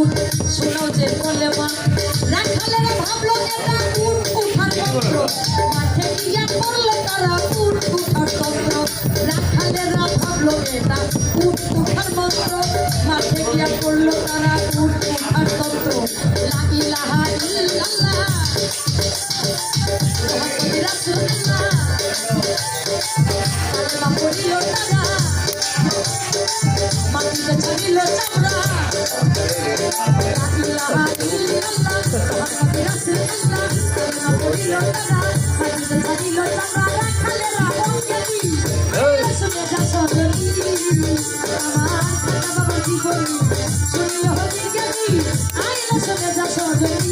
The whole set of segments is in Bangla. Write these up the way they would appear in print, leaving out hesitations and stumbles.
উঠ শোনো যে বলে মা রাখালেরা ভাবলো এটা উঠ উঠার যন্ত্র মাঠে গিয়ে পড়লো তারা উঠ উঠার তন্ত্র রাখালেরা ভাবলো এটা উঠ উঠার মন্ত্র মাঠে গিয়ে পড়লো তারা উঠ উঠার তন্ত্র লা ইলাহা ইল্লাল্লাহ মুহাম্মাদুর রাসূলুল্লাহ কালেমা পড়িল তারা মাটিতে ছাড়িল চামড়া লা ইলাহা ইল্লাল্লাহ মুহাম্মাদুর রাসূলুল্লাহ কালেমা পড়িল তারা মাটিতে ছাড়িল চামড়া রাখালেরা অঙ্গেলি শুনে যা সজনী আমার বাবা জীবনী শুনিল হলি জ্ঞানী আইলা শুনে যা সজনী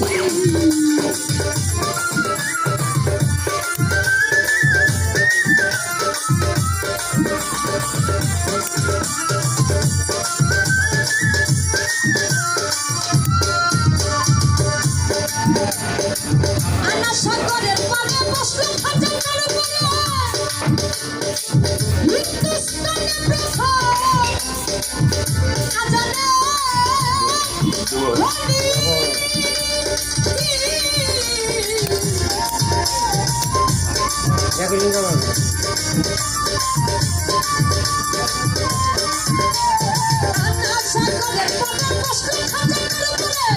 আনা সাগরের পানে বসলো খাজানার বনে হিন্দুস্তানে প্রথম আজানে ধ্বনি আনা সাগরের পানে বসলো খাজানার বনে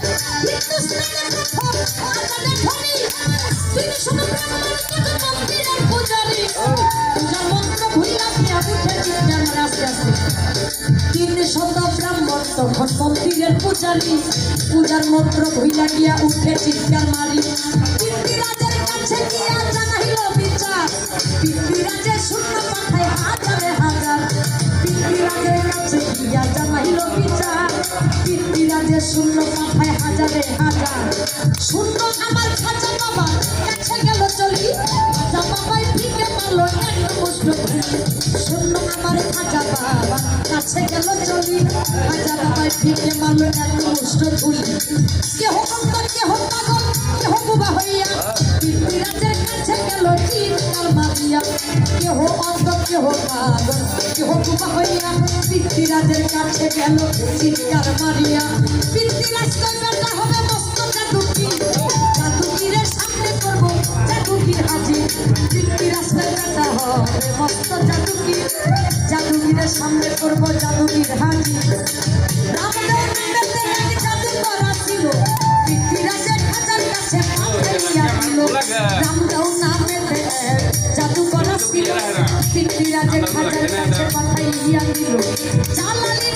হিন্দুস্তানে প্রথম আজানে ধ্বনি তিনি শুধু ব্রাহ্মণ মন্দিরের পূজারী পূজার মন্ত্র ভুইলা দিয়া উঠে চিৎকার মারে আস্তে আস্তে তিনি শত ব্রাহ্মণ তখন মন্দিরের পূজারী পূজার মন্ত্র ভুইলা গিয়া উঠে চিৎকার মারি পিতৃরাজের কাছে গিয়া জানাইল বিচার পিতৃরাজের শূন্য পাঠায় হাজারে হাজার পিতৃরাজের কাছে গিয়া জানাইল বিচার পিতৃরাজের শূন্য পাঠায় হাজারে হাজার শূন্য আমার খাজা বাবা কাছে গেল চলি খাজা বাবাই ফিকে মারলো এক মুষ্ট ধুলি শূন্য আমার খাজা বাবা কাছে গেল চলি খাজা বাবাই ফিকে মারলো এক মুষ্ট ধুলি কেহ অন্তর কেহ পাগল কেহ বুবা হইয়া পিতৃরাজের কাছে গেল চিৎকার মারিয়া কেহ অন্তর কেহ পাগল কেহ বুবা হইয়া পিতৃরাজের কাছে গেল চিৎকার মারিয়া পিতৃরাজ কইবেটা হবে মস্ত জাদুকি জাদুকিরের সামনে করবো জাদুকির হাজি পিতৃরাজ কইবেটা হবে মস্ত জাদুকি জাদুকিরের সামনে করবো জাদুকির হাজি রামদেব নামেতে এক জাদুকর আসিল পিতৃরাজের খাজার কাছে পাঠাইয়া দিল রামদেব নামেতে এক জাদুকর আসিল পিতৃরাজের খাজার কাছে পাঠাইয়া দিল জালালি